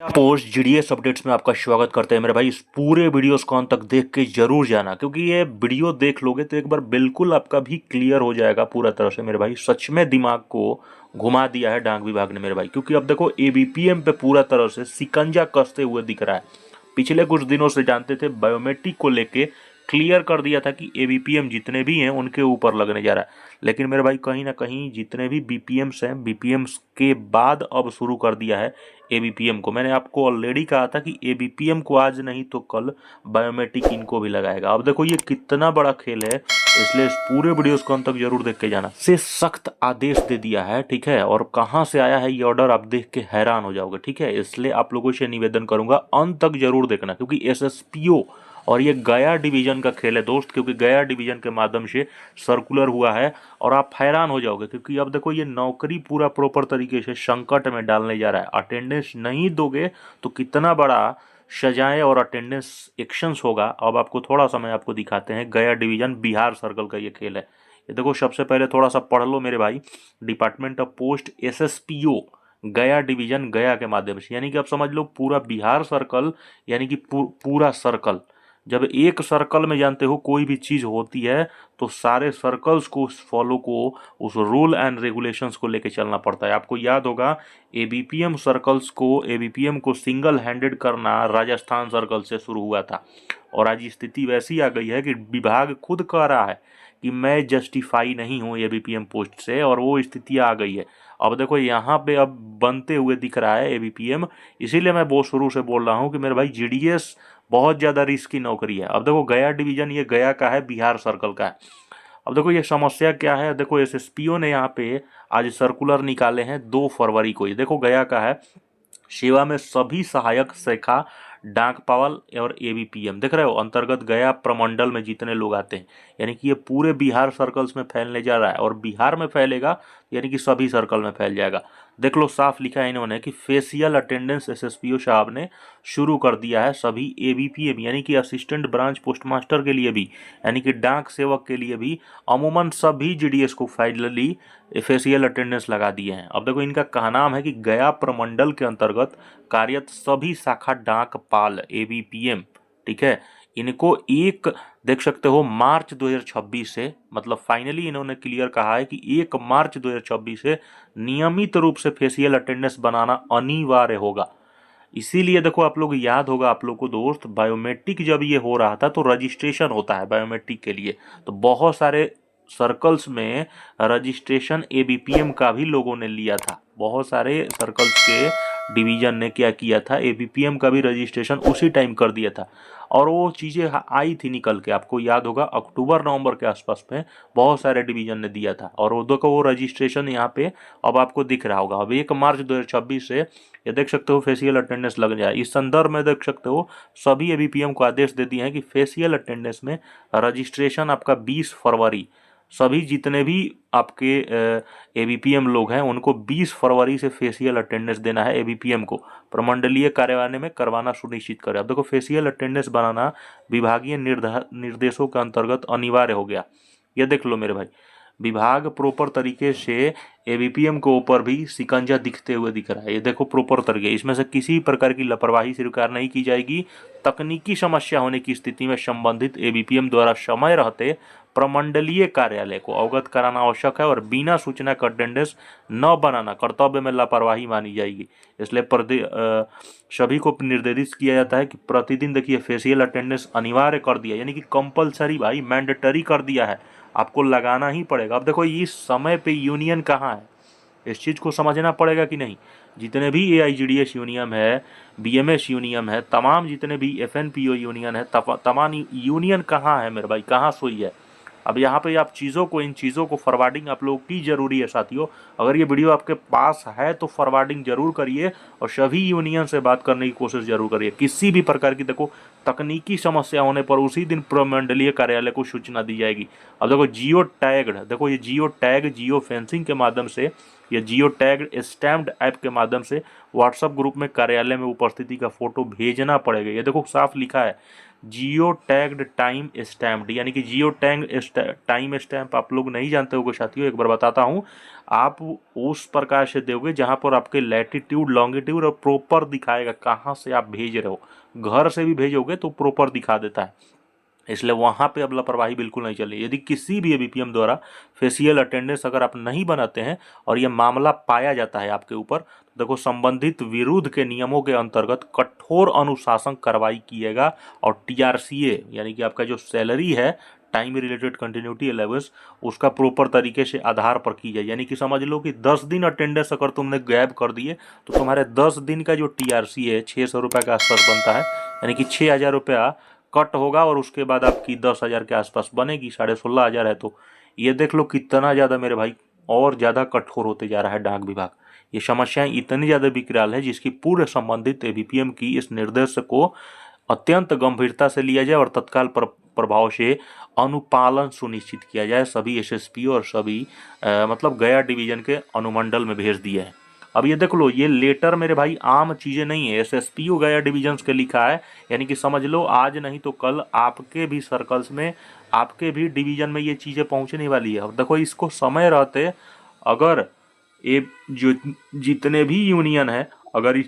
Post GDS updates में आपका स्वागत करते हैं मेरे भाई। इस पूरे वीडियोस को अंत तक देख के जरूर जाना, क्योंकि ये वीडियो देख लोगे तो एक बार बिल्कुल आपका भी क्लियर हो जाएगा पूरा तरह से मेरे भाई। सच में दिमाग को घुमा दिया है डाक विभाग ने मेरे भाई, क्योंकि अब देखो एबीपीएम पे पूरा तरह से शिकंजा कसते हुए दिख रहा है। पिछले कुछ दिनों से जानते थे बायोमेट्रिक को लेके क्लियर कर दिया था कि एबीपीएम जितने भी हैं उनके ऊपर लगने जा रहा है, लेकिन मेरे भाई कहीं ना कहीं जितने भी बीपीएम्स हैं बीपीएम्स के बाद अब शुरू कर दिया है एबीपीएम को। मैंने आपको ऑलरेडी कहा था कि एबीपीएम को आज नहीं तो कल बायोमेट्रिक इनको भी लगाएगा। अब देखो ये कितना बड़ा खेल है, इसलिए इस पूरे वीडियोस को अंत तक जरूर देख के जाना। से सख्त आदेश दे दिया है, ठीक है, और कहां से आया है ये ऑर्डर आप देख के हैरान हो जाओगे, ठीक है। इसलिए आप लोगों से निवेदन करूंगा अंत तक जरूर देखना, क्योंकि एसएसपीओ और ये गया डिवीजन का खेल है दोस्त, क्योंकि गया डिवीजन के माध्यम से सर्कुलर हुआ है और आप हैरान हो जाओगे, क्योंकि अब देखो ये नौकरी पूरा प्रॉपर तरीके से संकट में डालने जा रहा है। अटेंडेंस नहीं दोगे तो कितना बड़ा सजाएं और अटेंडेंस एक्शंस होगा। अब आपको थोड़ा समय आपको दिखाते हैं। गया डिवीजन बिहार सर्कल का ये खेल है। ये देखो सबसे पहले थोड़ा सा पढ़ लो मेरे भाई, डिपार्टमेंट ऑफ पोस्ट एसएसपीओ गया डिवीजन गया के माध्यम से, यानी कि आप समझ लो पूरा बिहार सर्कल, यानी कि पूरा सर्कल। जब एक सर्कल में जानते हो कोई भी चीज होती है तो सारे सर्कल्स को फॉलो को उस रूल एंड रेगुलेशंस को लेके चलना पड़ता है। आपको याद होगा एबीपीएम सर्कल्स को, एबीपीएम को सिंगल हैंडेड करना राजस्थान सर्कल से शुरू हुआ था, और आज स्थिति वैसी आ गई है कि विभाग खुद कह रहा है कि मैं जस्टिफाई नहीं हूँ एबीपीएम पोस्ट से, और वो स्थिति आ गई है। अब देखो यहाँ पे अब बनते हुए दिख रहा है एबीपीएम, इसीलिए मैं बहुत शुरू से बोल रहा हूँ कि मेरे भाई जीडीएस बहुत ज़्यादा रिस्की नौकरी है। अब देखो गया डिवीजन ये गया का है, बिहार सर्कल का है। अब देखो ये समस्या क्या है, देखो एसएसपीओ ने यहाँ पे आज सर्कुलर निकाले हैं 2 फरवरी को। ये देखो गया का है, सेवा में सभी सहायक शाखा डाक पावल और एबीपीएम, देख रहे हो, अंतर्गत गया प्रमंडल में जितने लोग आते हैं, यानी कि ये पूरे बिहार सर्कल्स में फैलने जा रहा है, और बिहार में फैलेगा यानी कि सभी सर्कल में फैल जाएगा। देख लो साफ लिखा है इन्होंने कि फेशियल अटेंडेंस एसएसपीओ साहब ने शुरू कर दिया है सभी एबीपीएम, यानी कि असिस्टेंट ब्रांच पोस्टमास्टर के लिए भी, यानी कि डाक सेवक के लिए भी, अमूमन सभी जीडीएस को फाइनली फेशियल अटेंडेंस लगा दिए हैं। अब देखो इनका कहनाम है कि गया प्रमंडल के अंतर्गत कार्यरत सभी शाखा डाक पाल एबीपीएम, ठीक है, इनको एक देख सकते हो मार्च 2026 से, मतलब फाइनली इन्होंने क्लियर कहा है कि 1 मार्च 2026 से नियमित रूप से फेशियल अटेंडेंस बनाना अनिवार्य होगा। इसीलिए देखो आप लोग याद होगा आप लोग को दोस्त, बायोमेट्रिक जब ये हो रहा था तो रजिस्ट्रेशन होता है बायोमेट्रिक के लिए, तो बहुत सारे सर्कल्स में रजिस्ट्रेशन एबीपीएम का भी लोगों ने लिया था। बहुत सारे सर्कल्स के डिवीजन ने क्या किया था, एबीपीएम का भी रजिस्ट्रेशन उसी टाइम कर दिया था, और वो चीज़ें आई थी निकल के, आपको याद होगा अक्टूबर नवंबर के आसपास में बहुत सारे डिवीजन ने दिया था, और वो देखो वो रजिस्ट्रेशन यहाँ पे अब आपको दिख रहा होगा। अब 1 मार्च 2026 से ये देख सकते हो फेशियल अटेंडेंस लग जाए। इस संदर्भ में देख सकते हो सभी एबीपीएम को आदेश दे दिए हैं कि फेशियल अटेंडेंस में रजिस्ट्रेशन आपका 20 फरवरी, सभी जितने भी आपके एबीपीएम लोग हैं उनको 20 फरवरी से फेशियल अटेंडेंस देना है एबीपीएम को, प्रमंडलीय कार्यालय में करवाना सुनिश्चित करें। अब देखो फेशियल अटेंडेंस बनाना विभागीय निर्देशों के अंतर्गत अनिवार्य हो गया। ये देख लो मेरे भाई, विभाग प्रॉपर तरीके से एबीपीएम के ऊपर भी शिकंजा दिखते हुए दिख रहा है। ये देखो प्रॉपर तरीके, इसमें से किसी प्रकार की लापरवाही स्वीकार नहीं की जाएगी। तकनीकी समस्या होने की स्थिति में संबंधित एबीपीएम द्वारा समय रहते प्रमंडलीय कार्यालय को अवगत कराना आवश्यक है, और बिना सूचना का अटेंडेंस न बनाना कर्तव्य में लापरवाही मानी जाएगी। इसलिए सभी को निर्देशित किया जाता है कि प्रतिदिन देखिए फेशियल अटेंडेंस अनिवार्य कर दिया, यानी कि कंपलसरी भाई, मैंडेटरी कर दिया है, आपको लगाना ही पड़ेगा। अब देखो इस समय पे यूनियन कहाँ है, इस चीज़ को समझना पड़ेगा कि नहीं। जितने भी एआईजीडीएस यूनियन है, बीएमएस यूनियन है, तमाम जितने भी एफएनपीओ यूनियन है, तमाम यूनियन कहाँ है मेरे भाई, कहाँ सोई है। अब यहाँ पे आप चीज़ों को, इन चीज़ों को फॉरवर्डिंग आप लोगों की ज़रूरी है साथियों। अगर ये वीडियो आपके पास है तो फॉरवर्डिंग जरूर करिए, और सभी यूनियन से बात करने की कोशिश जरूर करिए। किसी भी प्रकार की देखो तकनीकी समस्या होने पर उसी दिन प्रमंडलीय कार्यालय को सूचना दी जाएगी। अब देखो जियो टैग्ड, देखो ये जियो टैग जियो फेंसिंग के माध्यम से या जियो टैग्ड स्टैम्प्ड ऐप के माध्यम से व्हाट्सएप ग्रुप में कार्यालय में उपस्थिति का फोटो भेजना पड़ेगा। ये देखो साफ लिखा है जियो टैग्ड टाइम स्टैम्प्ड, यानी कि जियो टैग टाइम स्टैम्प आप लोग नहीं जानते होगे साथियों, एक बार बताता हूँ। आप उस प्रकार से दोगे जहाँ पर आपके लैटिट्यूड लॉन्गिट्यूड और प्रॉपर दिखाएगा कहाँ से आप भेज रहे हो। घर से भी भेजोगे तो प्रॉपर दिखा देता है, इसलिए वहाँ पे अब लापरवाही बिल्कुल नहीं चले। यदि किसी भी एबीपीएम द्वारा फेशियल अटेंडेंस अगर आप नहीं बनाते हैं और ये मामला पाया जाता है आपके ऊपर, तो देखो संबंधित विरुद्ध के नियमों के अंतर्गत कठोर अनुशासन कार्रवाई किएगा और टीआरसीए यानी कि आपका जो सैलरी है टाइम रिलेटेड कंटिन्यूटी अलाउंस उसका प्रॉपर तरीके से आधार पर की जाए। यानी कि समझ लो कि 10 दिन अटेंडेंस अगर तुमने गैप कर दिए तो तुम्हारे 10 दिन का जो टीआरसी है 600 रुपये के आसपास बनता है, यानी कि 6,000 रुपया कट होगा और उसके बाद आपकी 10,000 के आसपास बनेगी, 16,500 है। तो ये देख लो कितना ज़्यादा मेरे भाई और ज़्यादा कठोर होते जा रहा है डाक विभाग। ये समस्याएं इतनी ज़्यादा विकराल है जिसकी पूरे संबंधित एबीपीएम की इस निर्देश को अत्यंत गंभीरता से लिया जाए और तत्काल प्रभाव से अनुपालन सुनिश्चित किया जाए। सभी एसएसपी और सभी मतलब गया डिवीजन के अनुमंडल में भेज दिया है। अब ये देख लो ये लेटर मेरे भाई आम चीज़ें नहीं है, एसएसपीओ गया डिवीजन्स के लिखा है, यानी कि समझ लो आज नहीं तो कल आपके भी सर्कल्स में आपके भी डिवीजन में ये चीज़ें पहुंचने वाली है। अब देखो इसको समय रहते अगर ये जो जितने भी यूनियन है अगर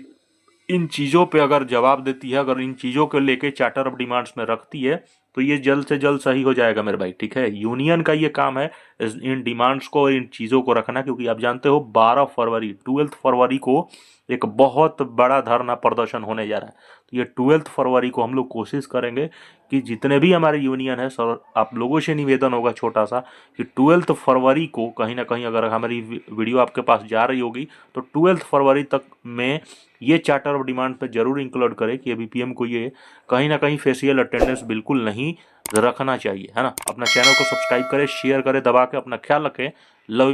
इन चीज़ों पे अगर जवाब देती है, अगर इन चीज़ों को लेके चार्टर ऑफ डिमांड्स में रखती है तो ये जल्द से जल्द सही हो जाएगा मेरे भाई, ठीक है। यूनियन का ये काम है इन डिमांड्स को और इन चीज़ों को रखना, क्योंकि आप जानते हो 12 फरवरी 12 फरवरी को एक बहुत बड़ा धरना प्रदर्शन होने जा रहा है। तो ये 12 फरवरी को हम लोग कोशिश करेंगे कि जितने भी हमारे यूनियन है सर आप लोगों से निवेदन होगा छोटा सा कि 12 फरवरी को कहीं ना कहीं अगर हमारी वीडियो आपके पास जा रही होगी तो 12 फरवरी तक में ये चार्टर ऑफ डिमांड पे जरूर इंक्लूड करें कि एबीपीएम को ये कहीं ना कहीं फेशियल अटेंडेंस बिल्कुल नहीं रखना चाहिए, है ना। अपना चैनल को सब्सक्राइब करें, शेयर करें दबा के, अपना ख्याल रखें। Love you.